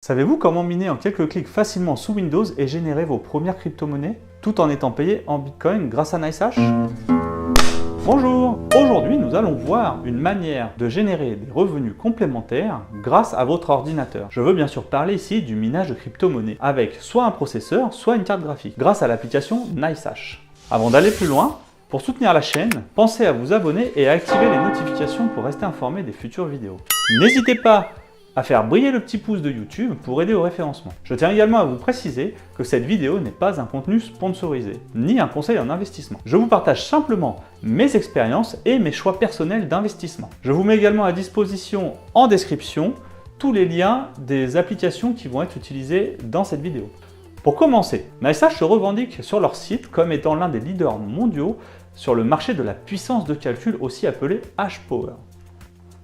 Savez-vous comment miner en quelques clics facilement sous Windows et générer vos premières crypto-monnaies tout en étant payé en Bitcoin grâce à NiceHash? Bonjour! Aujourd'hui, nous allons voir une manière de générer des revenus complémentaires grâce à votre ordinateur. Je veux bien sûr parler ici du minage de crypto-monnaies avec soit un processeur, soit une carte graphique grâce à l'application NiceHash. Avant d'aller plus loin, pour soutenir la chaîne, pensez à vous abonner et à activer les notifications pour rester informé des futures vidéos. N'hésitez pas à faire briller le petit pouce de YouTube pour aider au référencement. Je tiens également à vous préciser que cette vidéo n'est pas un contenu sponsorisé, ni un conseil en investissement. Je vous partage simplement mes expériences et mes choix personnels d'investissement. Je vous mets également à disposition en description tous les liens des applications qui vont être utilisées dans cette vidéo. Pour commencer, NiceHash se revendique sur leur site comme étant l'un des leaders mondiaux sur le marché de la puissance de calcul, aussi appelé H-Power.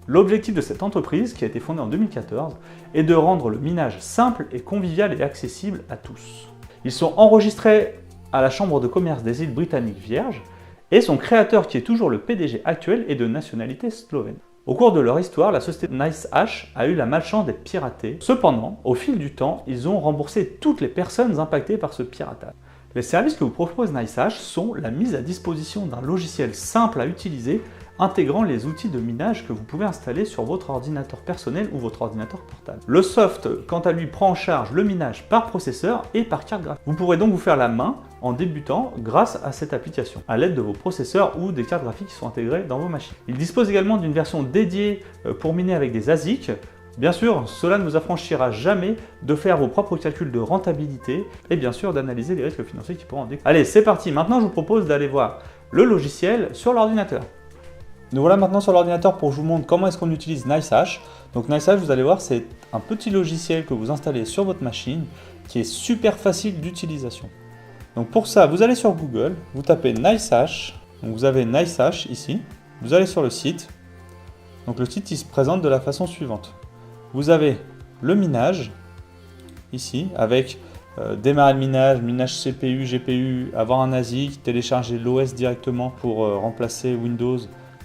L'objectif de cette entreprise, qui a été fondée en 2014, est de rendre le minage simple et convivial et accessible à tous. Ils sont enregistrés à la Chambre de commerce des îles britanniques Vierges et son créateur, qui est toujours le PDG actuel, est de nationalité slovène. Au cours de leur histoire, la société NiceHash a eu la malchance d'être piratée. Cependant, au fil du temps, ils ont remboursé toutes les personnes impactées par ce piratage. Les services que vous propose NiceHash sont la mise à disposition d'un logiciel simple à utiliser intégrant les outils de minage que vous pouvez installer sur votre ordinateur personnel ou votre ordinateur portable. Le soft, quant à lui, prend en charge le minage par processeur et par carte graphique. Vous pourrez donc vous faire la main en débutant grâce à cette application, à l'aide de vos processeurs ou des cartes graphiques qui sont intégrées dans vos machines. Il dispose également d'une version dédiée pour miner avec des ASIC. Bien sûr, cela ne vous affranchira jamais de faire vos propres calculs de rentabilité et bien sûr d'analyser les risques financiers qui pourront en découler. Allez, c'est parti. Maintenant, je vous propose d'aller voir le logiciel sur l'ordinateur. Nous voilà maintenant sur l'ordinateur pour que je vous montre comment est-ce qu'on utilise NiceHash. Donc NiceHash, vous allez voir, c'est un petit logiciel que vous installez sur votre machine qui est super facile d'utilisation. Donc pour ça, vous allez sur Google, vous tapez NiceHash. Donc vous avez NiceHash ici. Vous allez sur le site. Donc le site, il se présente de la façon suivante. Vous avez le minage ici avec démarrer le minage, minage CPU, GPU, avoir un ASIC, télécharger l'OS directement pour remplacer Windows,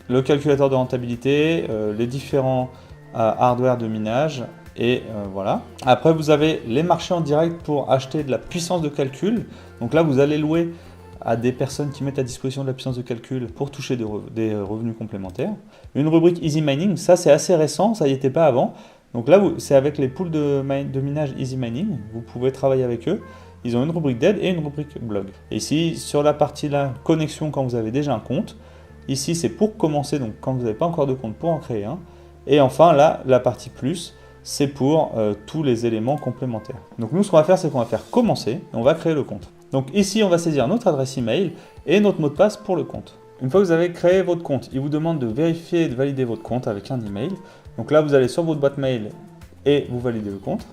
le calculateur de rentabilité, les différents hardware de minage et voilà. Après vous avez les marchés en direct pour acheter de la puissance de calcul. Donc là vous allez louer à des personnes qui mettent à disposition de la puissance de calcul pour toucher des revenus complémentaires. Une rubrique Easy Mining, ça c'est assez récent, ça n'y était pas avant. Donc là c'est avec les pools de minage Easy Mining, vous pouvez travailler avec eux. Ils ont une rubrique d'aide et une rubrique blog. Et ici sur la partie là, connexion quand vous avez déjà un compte. Ici, c'est pour commencer, donc quand vous n'avez pas encore de compte, pour en créer un. Et enfin, là, la partie plus, c'est pour tous les éléments complémentaires. Donc nous, ce qu'on va faire, c'est qu'on va faire commencer, et on va créer le compte. Donc ici, on va saisir notre adresse email et notre mot de passe pour le compte. Une fois que vous avez créé votre compte, il vous demande de vérifier et de valider votre compte avec un email. Donc là, vous allez sur votre boîte mail et vous validez le compte.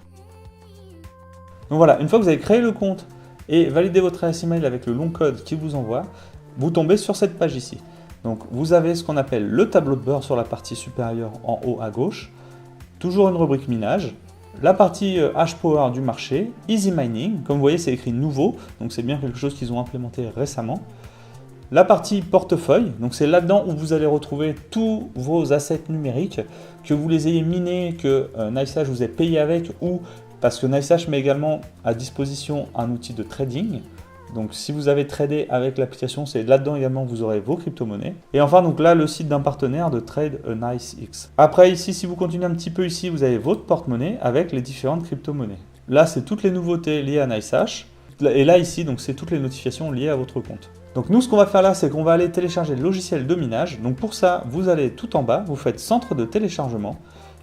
Donc voilà, une fois que vous avez créé le compte et validé votre adresse email avec le long code qu'il vous envoie, vous tombez sur cette page ici. Donc vous avez ce qu'on appelle le tableau de bord sur la partie supérieure en haut à gauche, toujours une rubrique minage, la partie H-Power du marché, Easy Mining, comme vous voyez c'est écrit nouveau, donc c'est bien quelque chose qu'ils ont implémenté récemment. La partie portefeuille, donc c'est là-dedans où vous allez retrouver tous vos assets numériques, que vous les ayez minés, que NiceHash vous ait payé avec, ou parce que NiceHash met également à disposition un outil de trading. Donc si vous avez tradé avec l'application, c'est là-dedans également vous aurez vos crypto-monnaies. Et enfin donc là le site d'un partenaire de Trade NiceX. Après ici, si vous continuez un petit peu ici, vous avez votre porte-monnaie avec les différentes crypto-monnaies. Là c'est toutes les nouveautés liées à NiceHash. Et là ici donc c'est toutes les notifications liées à votre compte. Donc nous ce qu'on va faire là, c'est qu'on va aller télécharger le logiciel de minage. Donc pour ça, vous allez tout en bas, vous faites centre de téléchargement.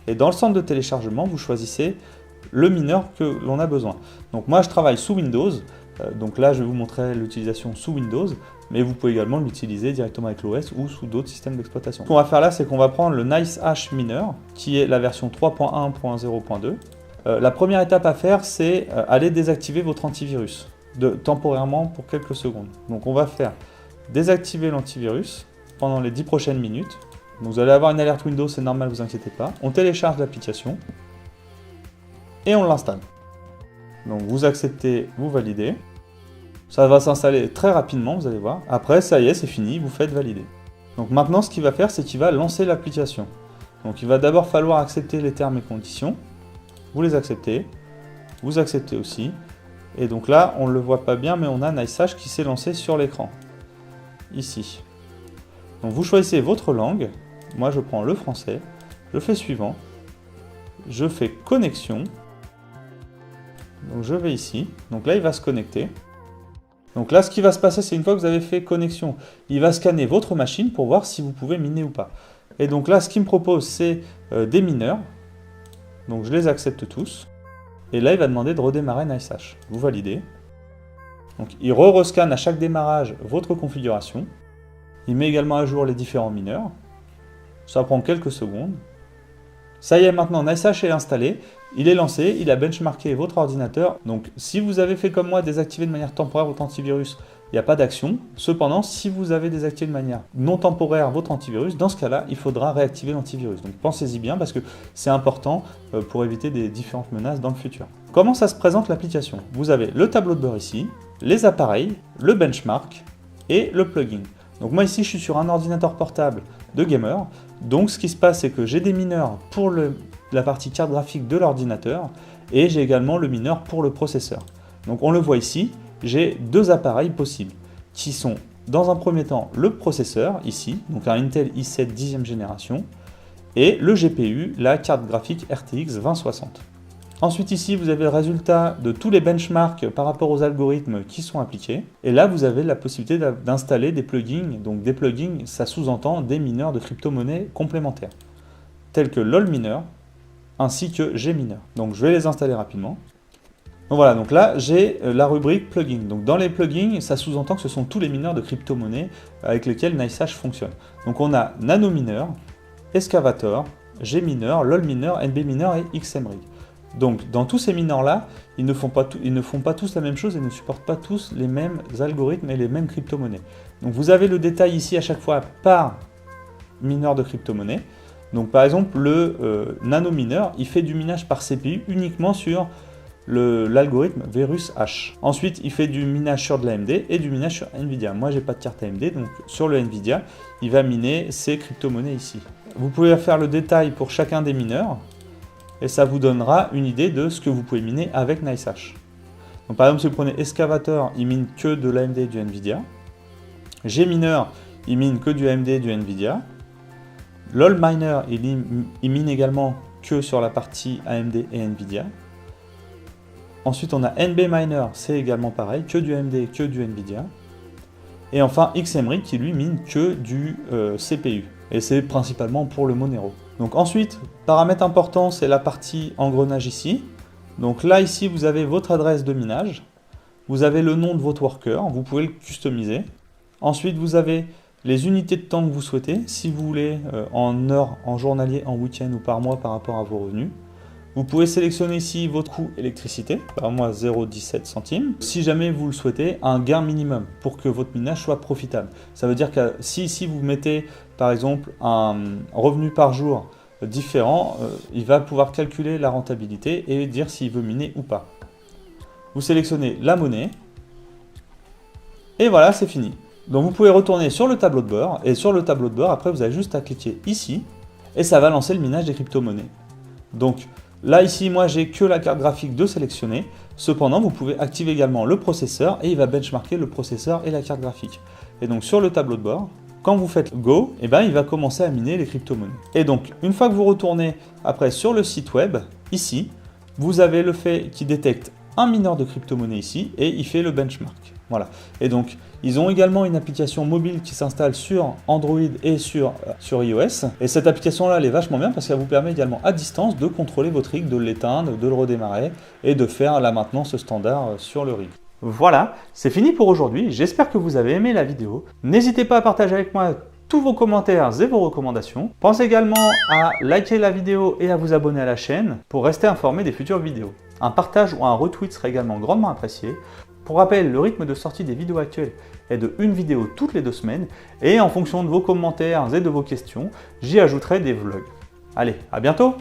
Et dans le centre de téléchargement, vous choisissez le mineur que l'on a besoin. Donc moi je travaille sous Windows. Donc là, je vais vous montrer l'utilisation sous Windows, mais vous pouvez également l'utiliser directement avec l'OS ou sous d'autres systèmes d'exploitation. Ce qu'on va faire là, c'est qu'on va prendre le NiceHash Miner, qui est la version 3.1.0.2. La première étape à faire, c'est aller désactiver votre antivirus, temporairement pour quelques secondes. Donc on va faire désactiver l'antivirus pendant les 10 prochaines minutes. Donc, vous allez avoir une alerte Windows, c'est normal, ne vous inquiétez pas. On télécharge l'application et on l'installe. Donc vous acceptez, vous validez. Ça va s'installer très rapidement, vous allez voir. Après, ça y est, c'est fini, vous faites valider. Donc maintenant, ce qu'il va faire, c'est qu'il va lancer l'application. Donc il va d'abord falloir accepter les termes et conditions. Vous les acceptez. vous acceptez aussi. Et donc là, on ne le voit pas bien, mais on a NiceHash qui s'est lancé sur l'écran, ici. Donc vous choisissez votre langue, moi je prends le français, je fais suivant, je fais connexion, donc je vais ici, donc là il va se connecter. Donc là ce qui va se passer, c'est une fois que vous avez fait connexion, il va scanner votre machine pour voir si vous pouvez miner ou pas. Et donc là ce qu'il me propose c'est des mineurs, donc je les accepte tous, et là il va demander de redémarrer NiceHash, vous validez. Donc il re-rescanne à chaque démarrage votre configuration, il met également à jour les différents mineurs, ça prend quelques secondes. Ça y est, maintenant NiceHash est installé, il est lancé, il a benchmarké votre ordinateur. Donc si vous avez fait comme moi désactiver de manière temporaire votre antivirus, il n'y a pas d'action. Cependant, si vous avez désactivé de manière non temporaire votre antivirus, dans ce cas-là, il faudra réactiver l'antivirus. Donc pensez-y bien parce que c'est important pour éviter des différentes menaces dans le futur. Comment ça se présente l'application? Vous avez le tableau de bord ici, les appareils, le benchmark et le plugin. Donc moi ici je suis sur un ordinateur portable de gamer, donc ce qui se passe c'est que j'ai des mineurs pour la partie carte graphique de l'ordinateur et j'ai également le mineur pour le processeur. Donc on le voit ici, j'ai deux appareils possibles qui sont dans un premier temps le processeur ici, donc un Intel i7 10e génération et le GPU, la carte graphique RTX 2060. Ensuite ici, vous avez le résultat de tous les benchmarks par rapport aux algorithmes qui sont appliqués. Et là, vous avez la possibilité d'installer des plugins. Donc des plugins, ça sous-entend des mineurs de crypto-monnaies complémentaires, tels que LolMiner ainsi que Gminer. Donc je vais les installer rapidement. Donc voilà, donc là, j'ai la rubrique plugins. Donc dans les plugins, ça sous-entend que ce sont tous les mineurs de crypto-monnaies avec lesquels NiceHash fonctionne. Donc on a NanoMiner, Excavator, Gminer, LolMiner, NBMiner et XMRig. Donc dans tous ces mineurs-là, ils ne font pas tous la même chose et ne supportent pas tous les mêmes algorithmes et les mêmes crypto-monnaies. Donc vous avez le détail ici à chaque fois par mineur de crypto-monnaie. Donc par exemple, le NanoMiner, il fait du minage par CPU uniquement sur l'algorithme Verus H. Ensuite, il fait du minage sur de l'AMD et du minage sur Nvidia. Moi, j'ai pas de carte AMD, donc sur le Nvidia, il va miner ces crypto-monnaies ici. Vous pouvez faire le détail pour chacun des mineurs. Et ça vous donnera une idée de ce que vous pouvez miner avec NiceHash. Donc par exemple, si vous prenez Excavator, il mine que de l'AMD et du Nvidia. Gminer, il mine que du AMD et du Nvidia. LolMiner, il mine également que sur la partie AMD et Nvidia. Ensuite, on a NBMiner, c'est également pareil, que du AMD et que du Nvidia. Et enfin, XMRig qui lui mine que du CPU. Et c'est principalement pour le Monero. Donc ensuite, paramètre important, c'est la partie engrenage ici. Donc là, ici, vous avez votre adresse de minage. Vous avez le nom de votre worker, vous pouvez le customiser. Ensuite, vous avez les unités de temps que vous souhaitez, si vous voulez en heures, en journalier, en week-end ou par mois par rapport à vos revenus. Vous pouvez sélectionner ici votre coût électricité, par mois 0,17 centimes. Si jamais vous le souhaitez, un gain minimum pour que votre minage soit profitable. Ça veut dire que si vous mettez par exemple un revenu par jour différent, il va pouvoir calculer la rentabilité et dire s'il veut miner ou pas. Vous sélectionnez la monnaie et voilà, c'est fini. Donc vous pouvez retourner sur le tableau de bord et sur le tableau de bord, après vous avez juste à cliquer ici et ça va lancer le minage des crypto-monnaies. Donc là, ici, moi, j'ai que la carte graphique de sélectionner. Cependant, vous pouvez activer également le processeur et il va benchmarker le processeur et la carte graphique. Et donc, sur le tableau de bord, quand vous faites Go, il va commencer à miner les crypto-monnaies. Et donc, une fois que vous retournez après sur le site web, ici, vous avez le fait qu'il détecte un mineur de crypto-monnaie ici et il fait le benchmark. Voilà. Et donc, ils ont également une application mobile qui s'installe sur Android et sur iOS. Et cette application-là, elle est vachement bien parce qu'elle vous permet également à distance de contrôler votre rig, de l'éteindre, de le redémarrer et de faire la maintenance standard sur le rig. Voilà, c'est fini pour aujourd'hui. J'espère que vous avez aimé la vidéo. N'hésitez pas à partager avec moi tous vos commentaires et vos recommandations. Pensez également à liker la vidéo et à vous abonner à la chaîne pour rester informé des futures vidéos. Un partage ou un retweet serait également grandement apprécié. Pour rappel, le rythme de sortie des vidéos actuelles est de une vidéo toutes les 2 semaines et en fonction de vos commentaires et de vos questions, j'y ajouterai des vlogs. Allez, à bientôt!